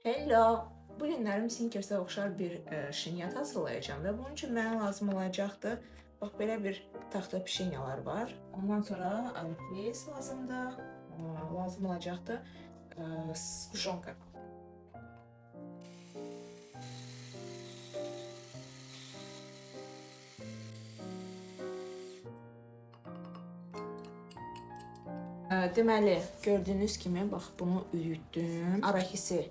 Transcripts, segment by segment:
Hello. Bu günlərim Snickers'ə oxşar bir şirniyyat hazırlayacağam və bunun üçün mənə lazım olacaqdır. Bax belə bir taxta pişinyalar var. Ondan sonra fries lazımdır. Lazım olacaqdır squşonka. Deməli, gördüyünüz kimi bax bunu üyütdüm. Arahisi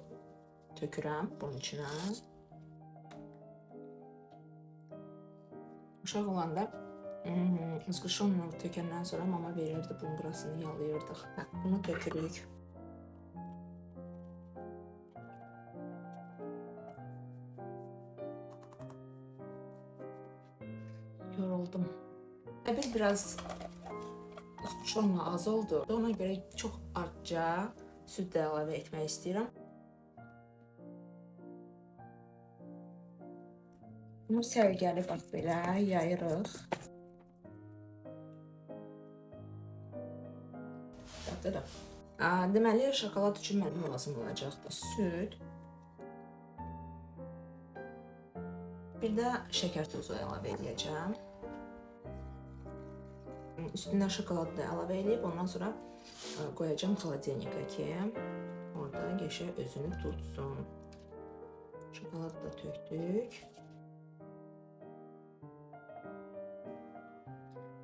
tökürəm bunun içinə. Uşaq olanda squşonu tökəndən sonra mama verirdi, bunun burasını yalayırdıq. Bunu tökürük. Yoruldum. Biraz squşonla az oldu. Ona görə çox azca süd də əlavə etmək istəyirəm. Bunu səliqəli bax belə yayırıq. Deməli, şokolad üçün mənə lazım olacaqdır süd. Bir də şəkər tozu əlavə edəcəm. Üstündən şokoladı da əlavə edib, ondan sonra qoyacağım xaladelnikə ki, orada qəşəng özünü tutsun. Şokoladı da tökdük.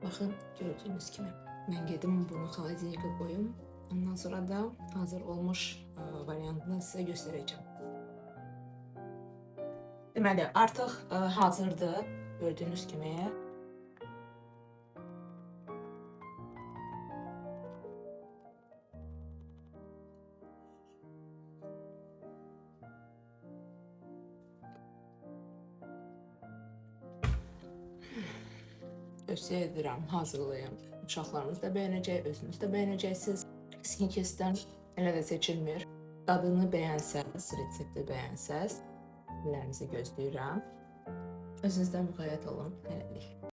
Baxın, gördüyünüz kimi. Mən gedim bunu xaladelnikə qoyum. Ondan sonra da hazır olmuş variantını sizə göstərəcəm. Deməli, artıq hazırdır, gördüyünüz kimi. Tövsiyə edirəm, hazırlayın. Uşaqlarınız da bəyənəcək, özünüz də bəyənəcəksiniz. Snickers'dən elə də seçilmir. Dadını bəyənsəz, resepti bəyənsəz, lərinizi gözləyirəm. Özünüzdən müğayət olun. Hələlik.